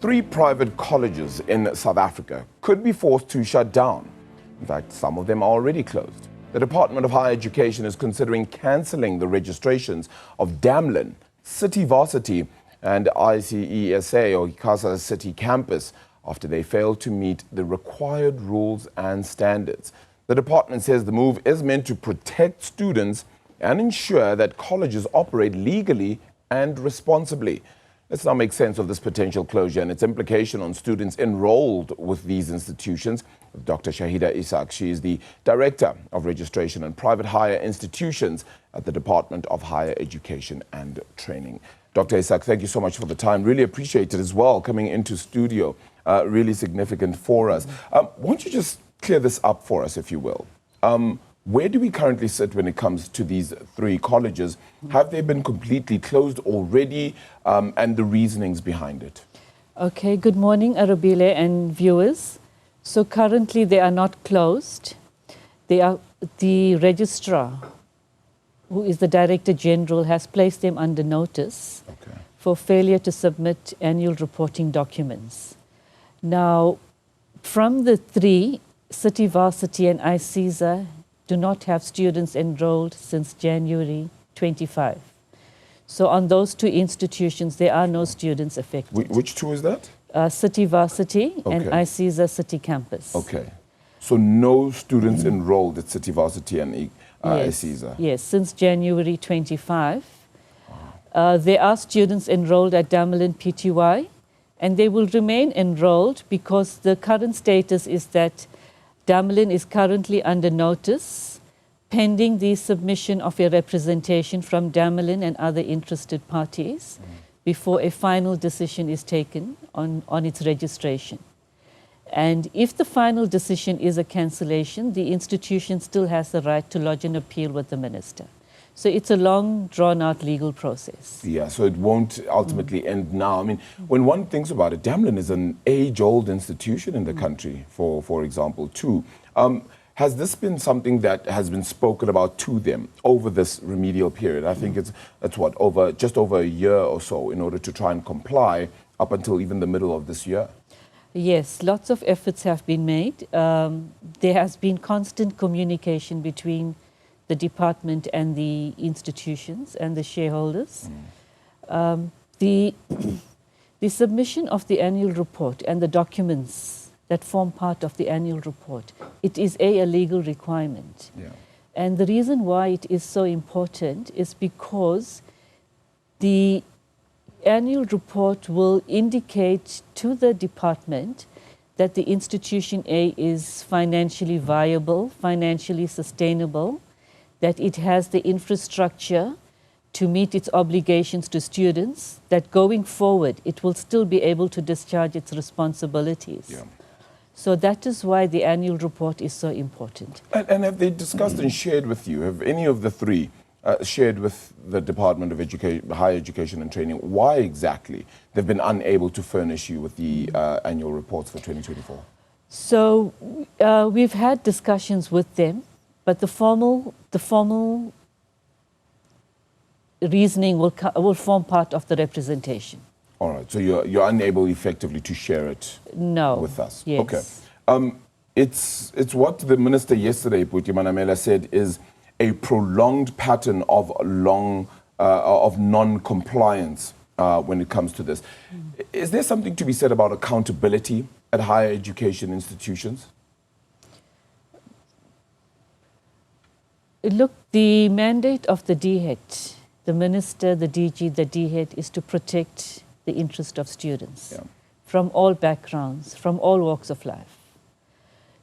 3 private colleges in South Africa could be forced to shut down. In fact, some of them are already closed. The Department of Higher Education is considering cancelling the registrations of Damelin, City Varsity and ICESA or ICESA City Campus after they failed to meet the required rules and standards. The department says the move is meant to protect students and ensure that colleges operate legally and responsibly. Let's now make sense of this potential closure and its implication on students enrolled with these institutions. Dr. Shaheeda Essack, she is the Director of Registration and Private Higher Institutions at the Department of Higher Education and Training. Dr. Essack, thank you so much for the time. Really appreciate it as well, coming into studio. Really significant for us. Won't you just clear this up for us, if you will? Where do we currently sit when it comes to these 3 colleges? Have they been completely closed already, and the reasonings behind it? Okay, good morning, Arabile and viewers. So currently they are not closed. The registrar, who is the Director General, has placed them under notice for failure to submit annual reporting documents. Now, from the 3, City Varsity and ICESA do not have students enrolled since January 25. So on those 2 institutions, there are no students affected. Which 2 is that? City Varsity and ICESA City Campus. Okay. So no students enrolled at City Varsity and ICESA? Yes, since January 25. There are students enrolled at Damelin PTY, and they will remain enrolled because the current status is that Damelin is currently under notice, pending the submission of a representation from Damelin and other interested parties before a final decision is taken on its registration. And if the final decision is a cancellation, the institution still has the right to lodge an appeal with the minister. So it's a long, drawn-out legal process. Yeah, so it won't ultimately end now. I mean, when one thinks about it, Damelin is an age-old institution in the country, for example, too. Has this been something that has been spoken about to them over this remedial period? I think it's what, just over a year or so in order to try and comply up until even the middle of this year? Yes, lots of efforts have been made. There has been constant communication between the department and the institutions and the shareholders. The submission of the annual report and the documents that form part of the annual report, it is a legal requirement. Yeah. And the reason why it is so important is because the annual report will indicate to the department that the institution A is financially viable, financially sustainable, that it has the infrastructure to meet its obligations to students, that going forward it will still be able to discharge its responsibilities. Yeah. So that is why the annual report is so important. And have they discussed and shared with you, have any of the 3 shared with the Department of Higher Education and Training why exactly they've been unable to furnish you with the annual reports for 2024? So we've had discussions with them, but the formal reasoning will form part of the representation. All right, so you're unable effectively to share it with us? Yes. Okay. It's what the minister yesterday, Puti Manamela, said is a prolonged pattern of non-compliance when it comes to this. Is there something to be said about accountability at higher education institutions? Look, the mandate of the DHET, the minister, the DG, the DHET, is to protect the interest of students from all backgrounds, from all walks of life.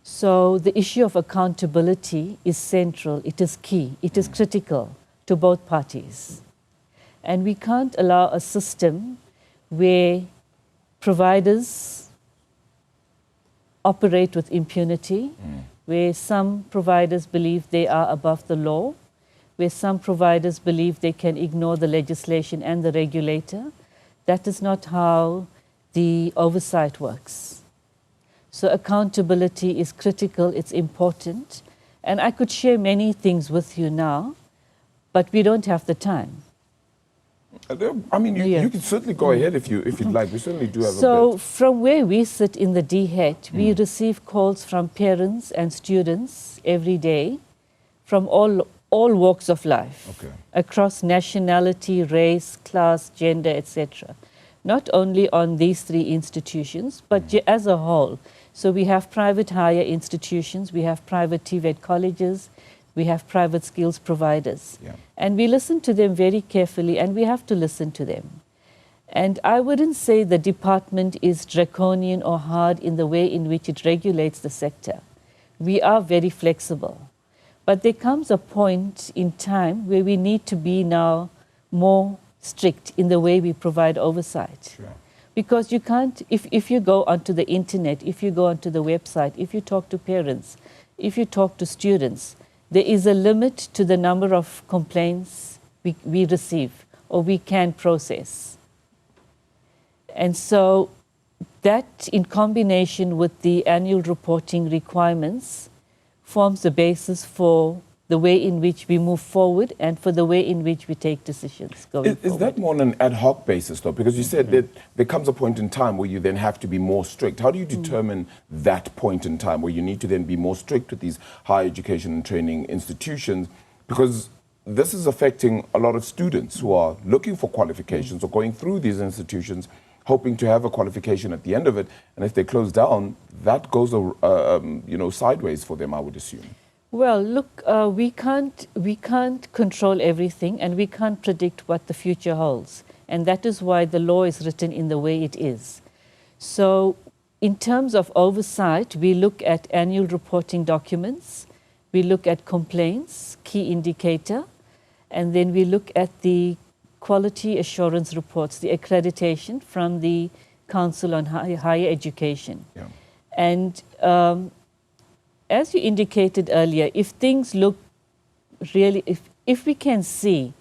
So the issue of accountability is central, it is key, it is critical to both parties. And we can't allow a system where providers operate with impunity, where some providers believe they are above the law, where some providers believe they can ignore the legislation and the regulator. That is not how the oversight works. So accountability is critical, it's important. And I could share many things with you now, but we don't have the time. I mean, you can certainly go ahead if you'd like. We certainly do have a bit. So from where we sit in the DHET, we receive calls from parents and students every day from all walks of life, across nationality, race, class, gender, etc. Not only on these three institutions, but as a whole. So we have private higher institutions, we have private TVET colleges, we have private skills providers. Yeah. And we listen to them very carefully, and we have to listen to them. And I wouldn't say the department is draconian or hard in the way in which it regulates the sector. We are very flexible. But there comes a point in time where we need to be now more strict in the way we provide oversight. Sure. Because you can't, if you go onto the internet, if you go onto the website, if you talk to parents, if you talk to students, there is a limit to the number of complaints we receive or we can process. And so that, in combination with the annual reporting requirements, forms the basis for the way in which we move forward and for the way in which we take decisions going forward. Is that more on an ad hoc basis, though? Because you said that there comes a point in time where you then have to be more strict. How do you determine that point in time where you need to then be more strict with these higher education and training institutions? Because this is affecting a lot of students who are looking for qualifications or going through these institutions hoping to have a qualification at the end of it. And if they close down, that goes sideways for them, I would assume. Well, look, we can't control everything, and we can't predict what the future holds. And that is why the law is written in the way it is. So in terms of oversight, we look at annual reporting documents, we look at complaints, key indicator, and then we look at the quality assurance reports, the accreditation from the Council on Higher Education. Yeah. And as you indicated earlier, if things look really, if we can see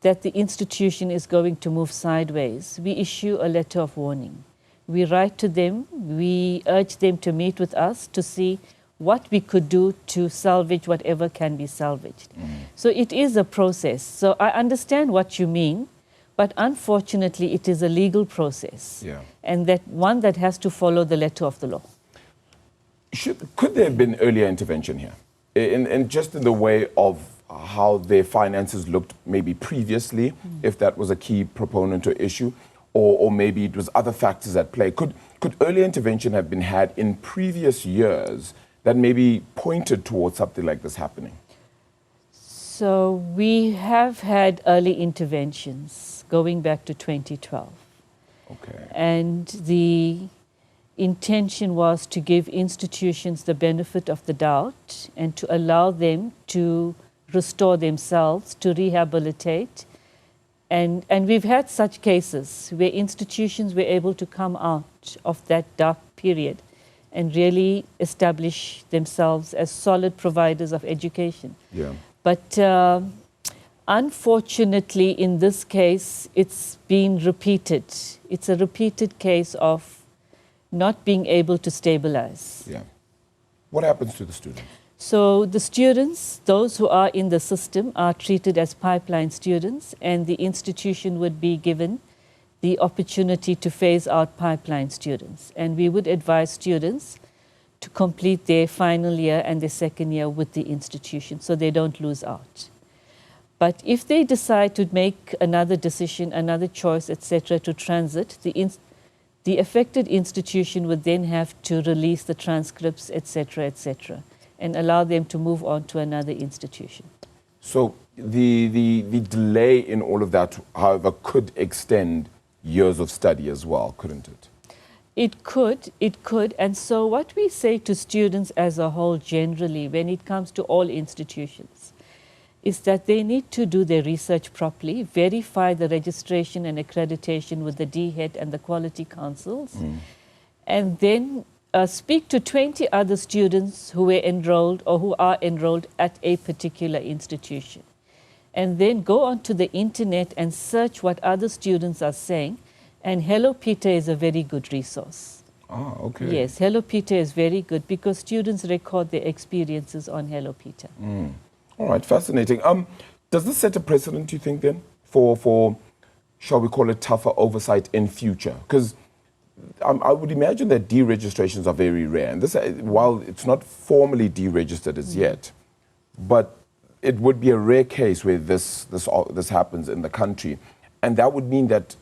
that the institution is going to move sideways, we issue a letter of warning. We write to them, we urge them to meet with us to see what we could do to salvage whatever can be salvaged. So it is a process. So I understand what you mean, but unfortunately it is a legal process, and that one that has to follow the letter of the law. Could there have been earlier intervention here? In just in the way of how their finances looked maybe previously, if that was a key proponent or issue, or maybe it was other factors at play. Could earlier intervention have been had in previous years that maybe pointed towards something like this happening? So we have had early interventions going back to 2012. Okay. And the intention was to give institutions the benefit of the doubt and to allow them to restore themselves, to rehabilitate. And we've had such cases where institutions were able to come out of that dark period and really establish themselves as solid providers of education. Yeah. But unfortunately, in this case, it's been repeated. It's a repeated case of not being able to stabilize. Yeah. What happens to the students? So the students, those who are in the system, are treated as pipeline students, and the institution would be given the opportunity to phase out pipeline students. And we would advise students to complete their final year and their second year with the institution so they don't lose out. But if they decide to make another decision, another choice, etc., to transit, the affected institution would then have to release the transcripts, etc., etc., and allow them to move on to another institution. So the delay in all of that, however, could extend years of study as well, couldn't it? It could. And so what we say to students as a whole generally, when it comes to all institutions, is that they need to do their research properly, verify the registration and accreditation with the DHET and the quality councils, and then speak to 20 other students who were enrolled or who are enrolled at a particular institution. And then go onto the internet and search what other students are saying. And Hello Peter is a very good resource. Ah, okay. Yes, Hello Peter is very good because students record their experiences on Hello Peter. All right, fascinating. Does this set a precedent, you think, then, for shall we call it, tougher oversight in future? Because I would imagine that deregistrations are very rare. And this, while it's not formally deregistered as yet, but it would be a rare case where this happens in the country. And that would mean that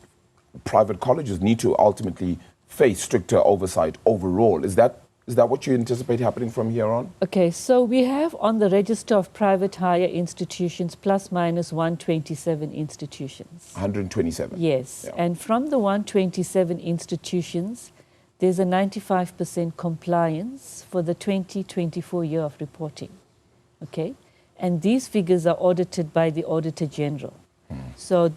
private colleges need to ultimately face stricter oversight overall. Is that what you anticipate happening from here on? Okay, so we have on the register of private higher institutions plus minus 127 institutions. 127? Yes, Yeah. and from the 127 institutions, there's a 95% compliance for the 2024 year of reporting, okay? And these figures are audited by the Auditor General. So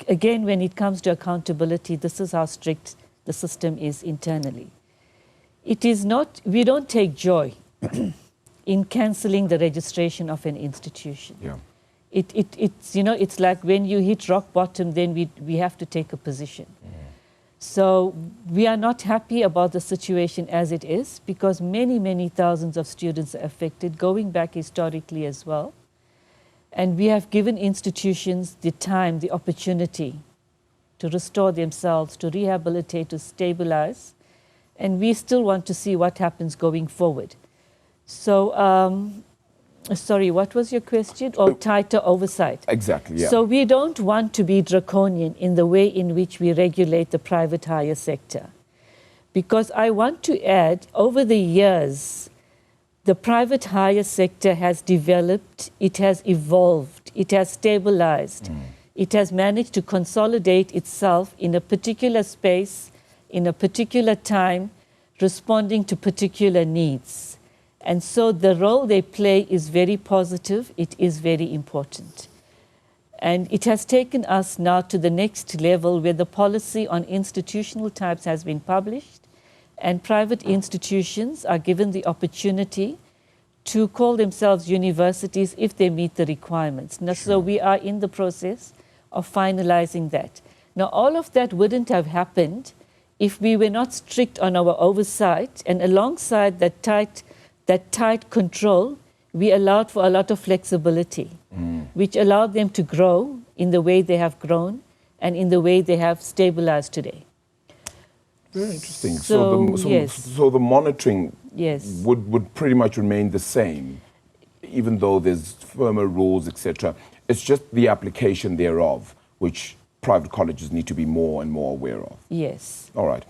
again, when it comes to accountability, this is how strict the system is internally. It is not, we don't take joy in cancelling the registration of an institution. Yeah. It's, you know, it's like when you hit rock bottom, then we have to take a position. So we are not happy about the situation as it is because many, many thousands of students are affected, going back historically as well. And we have given institutions the time, the opportunity to restore themselves, to rehabilitate, to stabilize. And we still want to see what happens going forward. So, sorry, what was your question? Oh, tighter oversight. Exactly, yeah. So we don't want to be draconian in the way in which we regulate the private higher sector. Because I want to add, over the years, the private higher sector has developed, it has evolved, it has stabilized, it has managed to consolidate itself in a particular space, in a particular time, responding to particular needs. And so the role they play is very positive, it is very important. And it has taken us now to the next level where the policy on institutional types has been published and private institutions are given the opportunity to call themselves universities if they meet the requirements. Now, so we are in the process of finalizing that. Now, all of that wouldn't have happened if we were not strict on our oversight, and alongside that tight control, we allowed for a lot of flexibility, which allowed them to grow in the way they have grown and in the way they have stabilized today. Very interesting. Yes. So the monitoring Yes. would pretty much remain the same, even though there's firmer rules, etc. It's just the application thereof, which private colleges need to be more and more aware of. Yes. All right.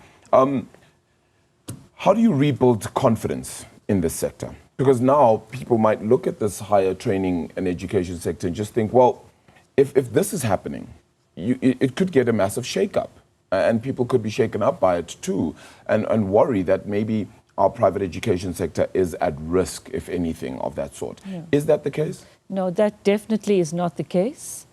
How do you rebuild confidence in this sector? Because now people might look at this higher training and education sector and just think, well, if this is happening, it could get a massive shake-up. And people could be shaken up by it too, and worry that maybe our private education sector is at risk, if anything, of that sort. Yeah. Is that the case? No, that definitely is not the case.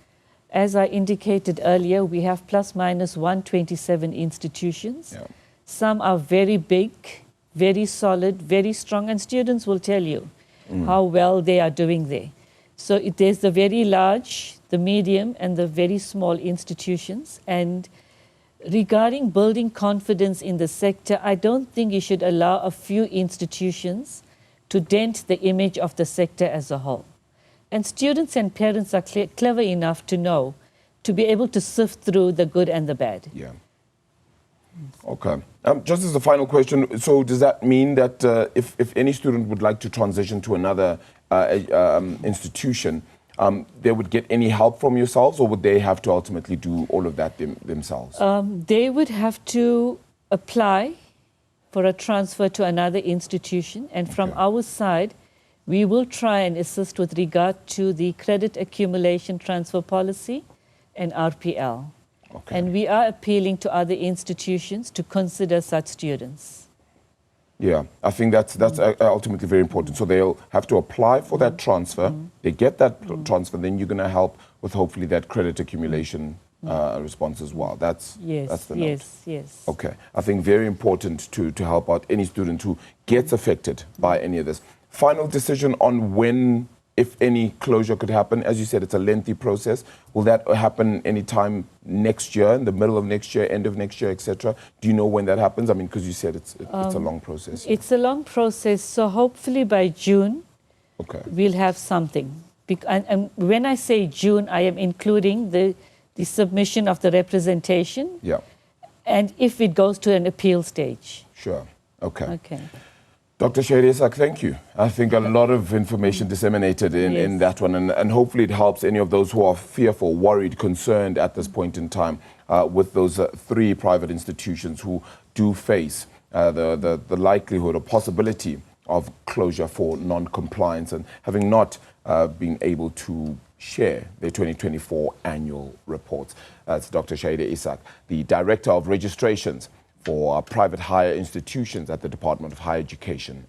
As I indicated earlier, we have plus minus 127 institutions. Yeah. Some are very big, very solid, very strong, and students will tell you how well they are doing there. So there's the very large, the medium, and the very small institutions. And regarding building confidence in the sector, I don't think you should allow a few institutions to dent the image of the sector as a whole. And students and parents are clever enough to know, to be able to sift through the good and the bad. Yeah. Okay. Just as a final question, so does that mean that if any student would like to transition to another institution, they would get any help from yourselves, or would they have to ultimately do all of that themselves? They would have to apply for a transfer to another institution, and from our side, we will try and assist with regard to the credit accumulation transfer policy and RPL. Okay. And we are appealing to other institutions to consider such students. Yeah, I think that's ultimately very important. So they'll have to apply for that transfer. They get that transfer, then you're going to help with hopefully that credit accumulation response as well. That's the note. Yes. Okay, I think very important to help out any student who gets affected by any of this. Final decision on when, if any, closure could happen. As you said, it's a lengthy process. Will that happen anytime next year, in the middle of next year, end of next year, etc.? Do you know when that happens? I mean, because you said it's a long process. It's a long process, so hopefully by June, we'll have something. And when I say June, I am including the the submission of the representation, Yeah, and if it goes to an appeal stage. sure. Okay. Okay. Dr. Shaheeda Essack, thank you. I think a lot of information disseminated in that one, and hopefully it helps any of those who are fearful, worried, concerned at this point in time with those 3 private institutions who do face the likelihood or possibility of closure for non-compliance and having not been able to share their 2024 annual reports. That's Dr. Shaheeda Essack, the Director of Registrations for private higher institutions at the Department of Higher Education